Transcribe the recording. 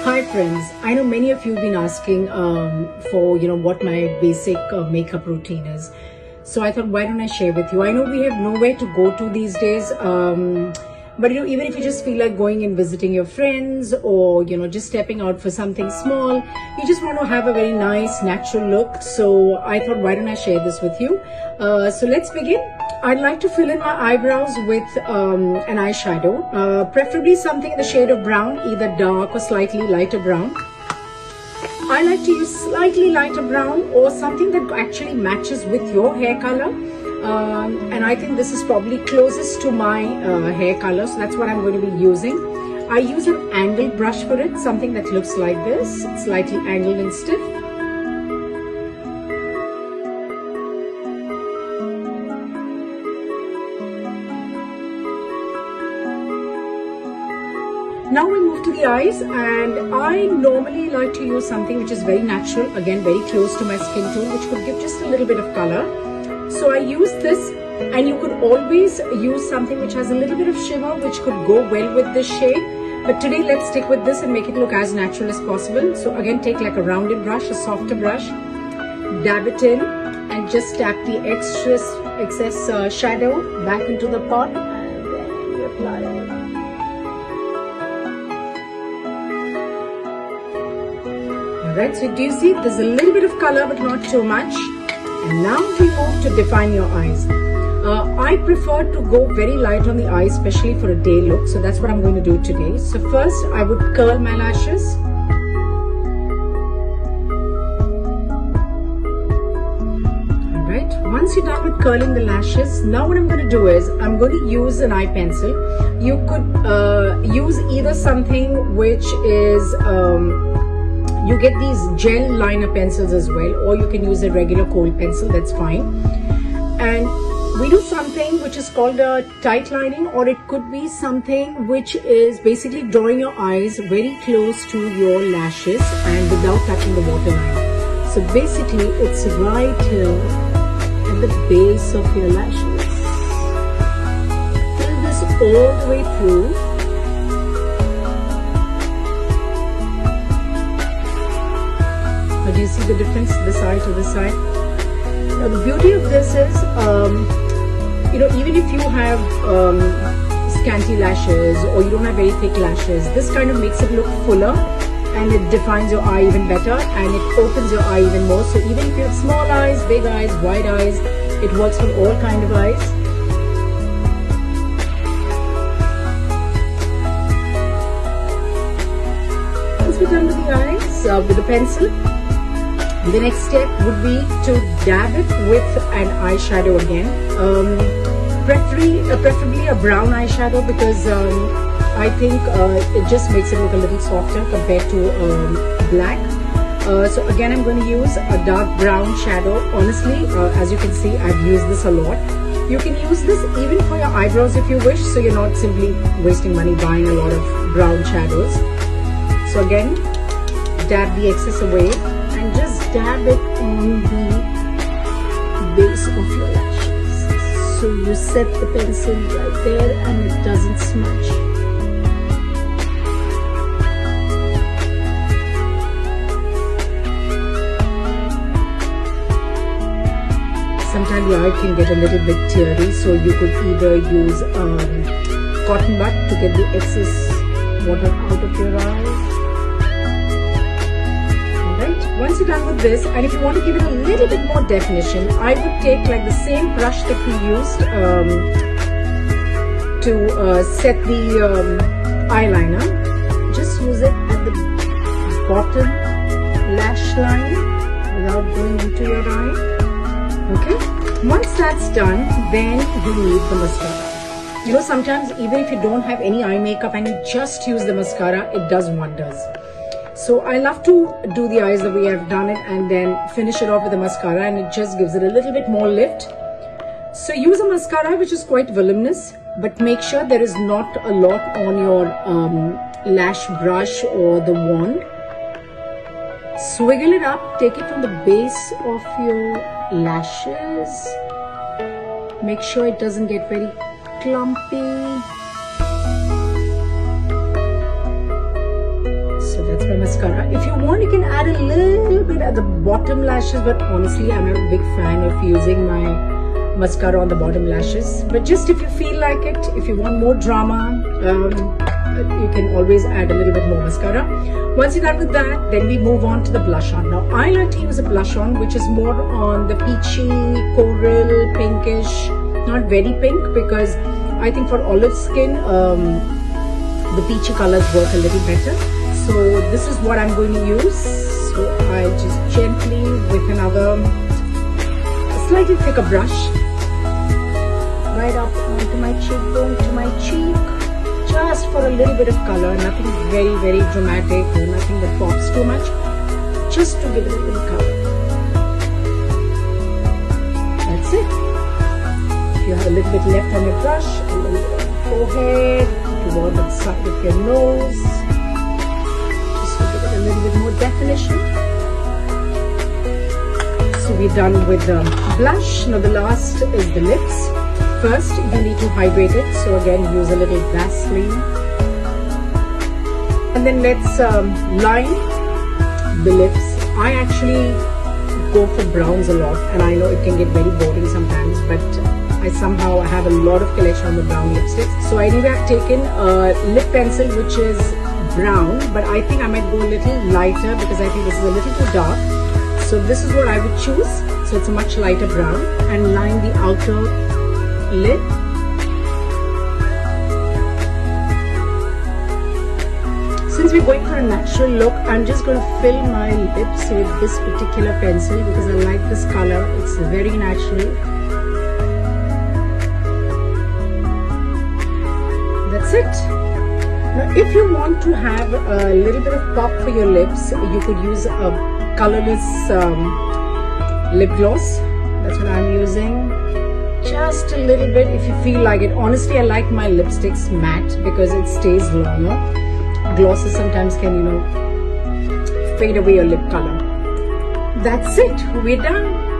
Hi friends, I know many of you have been asking for what my basic makeup routine is. So I thought, why don't I share with you? I know we have nowhere to go to these days, but even if you just feel like going and visiting your friends, or just stepping out for something small, you just want to have a very nice natural look. So I thought, why don't I share this with you? So let's begin. I'd like to fill in my eyebrows with an eyeshadow, preferably something in the shade of brown, either dark or slightly lighter brown. I like to use slightly lighter brown or something that actually matches with your hair color. And I think this is probably closest to my hair color, so that's what I'm going to be using. I use an angled brush for it, something that looks like this, slightly angled and stiff. Now we move to the eyes, and I normally like to use something which is very natural, again very close to my skin tone, which could give just a little bit of color. So I use this, and you could always use something which has a little bit of shimmer, which could go well with this shade. But today let's stick with this and make it look as natural as possible. So again, take like a rounded brush, a softer brush, dab it in, and just tap the excess shadow back into the pot, and then you apply it. Alright, so do you see there's a little bit of color but not too much. And now we move to define your eyes. I prefer to go very light on the eyes, especially for a day look. So that's what I'm going to do today. So first I would curl my lashes. Alright, once you're done with curling the lashes, now what I'm going to do is I'm going to use an eye pencil. You could use either something which is you get these gel liner pencils as well, or you can use a regular kohl pencil, that's fine. And we do something which is called a tight lining, or it could be something which is basically drawing your eyes very close to your lashes and without touching the waterline. So basically it's right here at the base of your lashes. Fill this all the way through. Do you see the difference, this side to this side? Now the beauty of this is, even if you have scanty lashes or you don't have very thick lashes, this kind of makes it look fuller, and it defines your eye even better, and it opens your eye even more. So even if you have small eyes, big eyes, wide eyes, it works for all kind of eyes. Once we're done with the eyes, with the pencil, the next step would be to dab it with an eyeshadow again, preferably a brown eyeshadow, because I think it just makes it look a little softer compared to black. So again, I'm going to use a dark brown shadow. Honestly, as you can see, I've used this a lot. You can use this even for your eyebrows if you wish, so you're not simply wasting money buying a lot of brown shadows. So again, dab the excess away, and just dab it on the base of your lashes. So you set the pencil right there and it doesn't smudge. Sometimes your eye can get a little bit teary, so you could either use cotton bud to get the excess water out of your eye. Once you're done with this, and if you want to give it a little bit more definition, I would take like the same brush that we used to set the eyeliner. Just use it at the bottom lash line without going into your eye. Okay? Once that's done, then you need the mascara. Sometimes even if you don't have any eye makeup and you just use the mascara, it does wonders. So I love to do the eyes the way I've done it, and then finish it off with a mascara, and it just gives it a little bit more lift. So use a mascara which is quite voluminous, but make sure there is not a lot on your lash brush or the wand. Swiggle it up, take it from the base of your lashes. Make sure it doesn't get very clumpy. mascara. If you want, you can add a little bit at the bottom lashes, but honestly, I'm not a big fan of using my mascara on the bottom lashes. But just if you feel like it, if you want more drama, you can always add a little bit more mascara. Once you're done with that, then we move on to the blush on. Now, I like to use a blush on which is more on the peachy, coral, pinkish, not very pink, because I think for olive skin, the peachy colors work a little better. So this is what I'm going to use. So I just gently, with another slightly thicker brush, right up onto my cheekbone, to my cheek, just for a little bit of color. Nothing very, very dramatic, or nothing that pops too much, just to give it a little color. That's it. If you have a little bit left on your brush, a little bit on your forehead, toward the side of your nose, just to give it a little bit more definition. So we're done with the blush. Now the last is the lips. First, you need to hydrate it. So again, use a little Vaseline. And then let's line the lips. I actually go for browns a lot, and I know it can get very boring sometimes, but I somehow have a lot of collection on the brown lipsticks. So anyway, I've taken a lip pencil which is brown, but I think I might go a little lighter because I think this is a little too dark. So this is what I would choose. So it's a much lighter brown, and line the outer lip. Since we're going for a natural look, I'm just going to fill my lips with this particular pencil because I like this color. It's very natural. That's it. Now, if you want to have a little bit of pop for your lips, you could use a colorless lip gloss. That's what I'm using. Just a little bit if you feel like it. Honestly, I like my lipsticks matte because it stays longer. Glosses sometimes can, fade away your lip color. That's it. We're done.